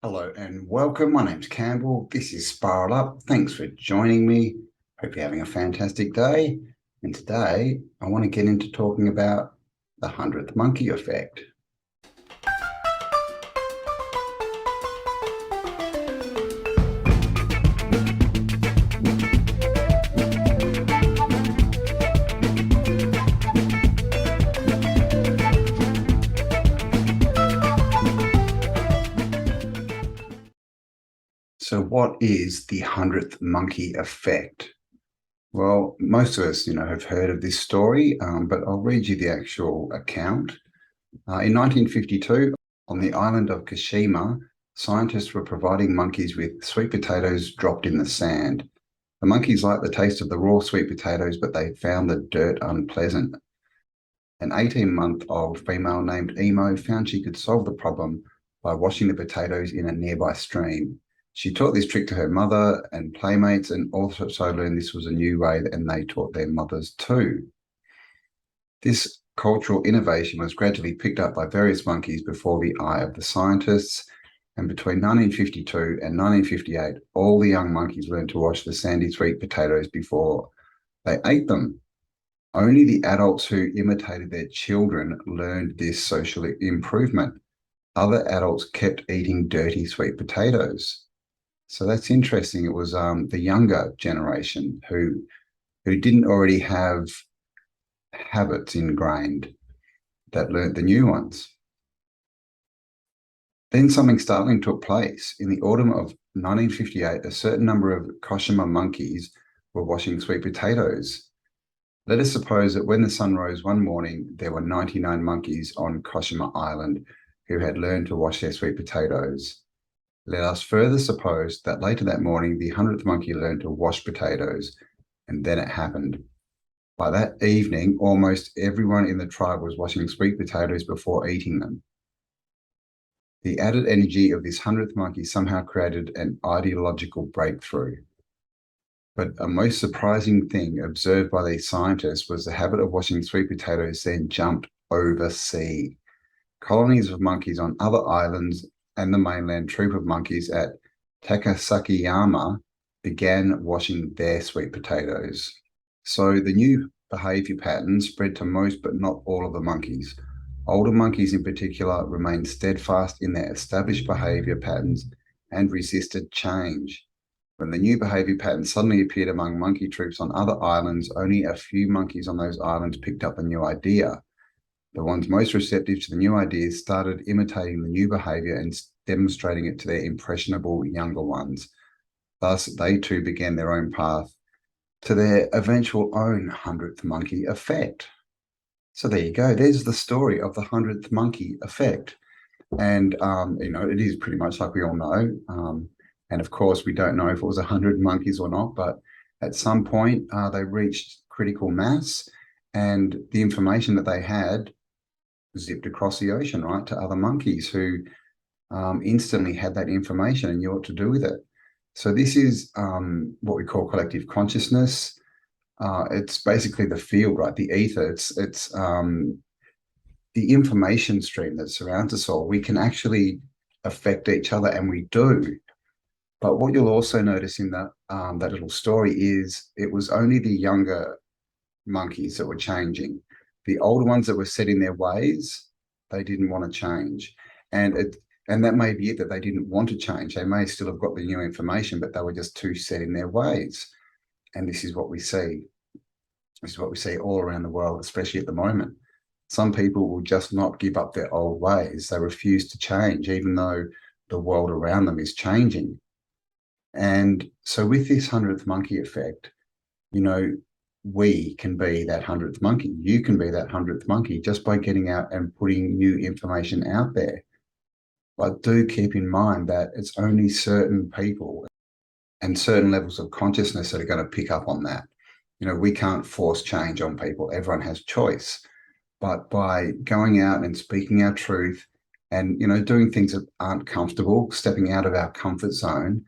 Hello and welcome. My name's Campbell. This is Spiral Up. Thanks for joining me. Hope you're having a fantastic day. And today I want to get into talking about the 100th monkey effect. So what is the 100th monkey effect? Well, most of us, have heard of this story, but I'll read you the actual account. In 1952, on the island of Kashima, scientists were providing monkeys with sweet potatoes dropped in the sand. The monkeys liked the taste of the raw sweet potatoes, but they found the dirt unpleasant. An 18-month-old female named Emo found she could solve the problem by washing the potatoes in a nearby stream. She taught this trick to her mother and playmates, and also learned this was a new way, and they taught their mothers too. This cultural innovation was gradually picked up by various monkeys before the eye of the scientists, and between 1952 and 1958, all the young monkeys learned to wash the sandy sweet potatoes before they ate them. Only the adults who imitated their children learned this social improvement. Other adults kept eating dirty sweet potatoes. So that's interesting. It was the younger generation who didn't already have habits ingrained that learnt the new ones. Then something startling took place. In the autumn of 1958, a certain number of Kashima monkeys were washing sweet potatoes. Let us suppose that when the sun rose one morning, there were 99 monkeys on Kashima Island who had learned to wash their sweet potatoes. Let us further suppose that later that morning, the 100th monkey learned to wash potatoes, and then it happened. By that evening, almost everyone in the tribe was washing sweet potatoes before eating them. The added energy of this 100th monkey somehow created an ideological breakthrough. But a most surprising thing observed by these scientists was the habit of washing sweet potatoes then jumped overseas. Colonies of monkeys on other islands and the mainland troop of monkeys at Takasakiyama began washing their sweet potatoes. So the new behavior pattern spread to most but not all of the monkeys. Older monkeys in particular remained steadfast in their established behavior patterns and resisted change. When the new behavior pattern suddenly appeared among monkey troops on other islands, only a few monkeys on those islands picked up the new idea. The ones most receptive to the new ideas started imitating the new behavior and demonstrating it to their impressionable younger ones. Thus, they too began their own path to their eventual own 100th monkey effect. So there you go. There's the story of the 100th monkey effect. And, it is pretty much like we all know. And of course, we don't know if it was 100 monkeys or not, but at some point they reached critical mass, and the information that they had zipped across the ocean, right, to other monkeys who instantly had that information and knew what to do with it. So this is what we call collective consciousness. It's basically the field, right, the ether. It's the information stream that surrounds us all. We can actually affect each other, and we do. But what you'll also notice in that little story is it was only the younger monkeys that were changing. The older ones that were set in their ways, they didn't want to change. And that may be it, that they didn't want to change. They may still have got the new information, but they were just too set in their ways. And this is what we see. This is what we see all around the world, especially at the moment. Some people will just not give up their old ways. They refuse to change, even though the world around them is changing. And so with this 100th monkey effect, we can be that 100th monkey. You can be that 100th monkey just by getting out and putting new information out there. But do keep in mind that it's only certain people and certain levels of consciousness that are going to pick up on that. We can't force change on people. Everyone has choice. But by going out and speaking our truth and, doing things that aren't comfortable, stepping out of our comfort zone,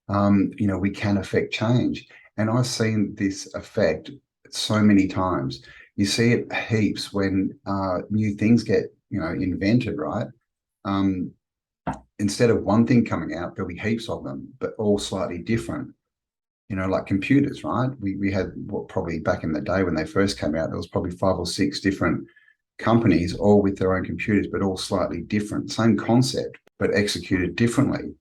we can affect change. And I've seen this effect so many times. You see it heaps when new things get, invented, right? instead of one thing coming out, there'll be heaps of them, but all slightly different. Like computers, right? We had what, probably back in the day when they first came out, there was probably 5 or 6 different companies, all with their own computers, but all slightly different. Same concept, but executed differently.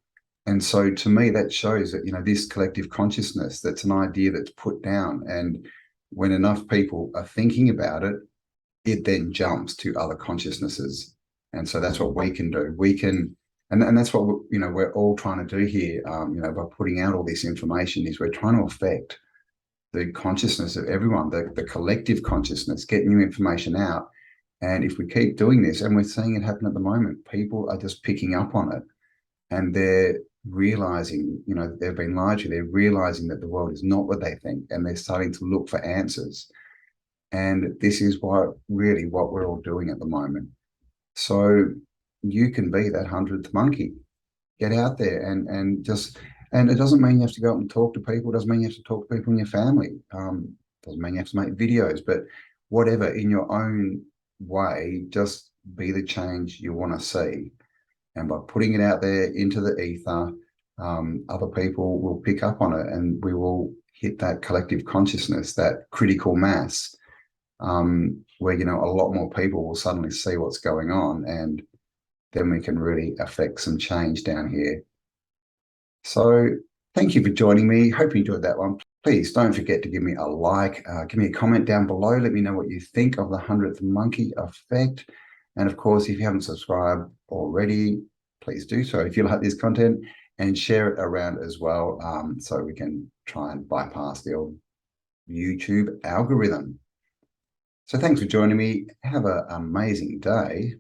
And so to me, that shows that, this collective consciousness, that's an idea that's put down. And when enough people are thinking about it, it then jumps to other consciousnesses. And so that's what we can do. We can, and that's what, we're all trying to do here, by putting out all this information, is we're trying to affect the consciousness of everyone, the collective consciousness, get new information out. And if we keep doing this, and we're seeing it happen at the moment, people are just picking up on it, and they're realizing, they've been lied to. They're realizing that the world is not what they think, and they're starting to look for answers. And this is what we're all doing at the moment. So you can be that 100th monkey. Get out there and it doesn't mean you have to go out and talk to people. It doesn't mean you have to talk to people in your family. Doesn't mean you have to make videos, but whatever, in your own way, just be the change you want to see. And by putting it out there into the ether, other people will pick up on it, and we will hit that collective consciousness, that critical mass, where, a lot more people will suddenly see what's going on, and then we can really affect some change down here. So thank you for joining me. Hope you enjoyed that one. Please don't forget to give me a like, give me a comment down below. Let me know what you think of the 100th monkey effect. And of course, if you haven't subscribed already, please do so if you like this content, and share it around as well, so we can try and bypass the old YouTube algorithm. So thanks for joining me. Have an amazing day,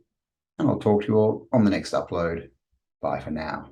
and I'll talk to you all on the next upload. Bye for now.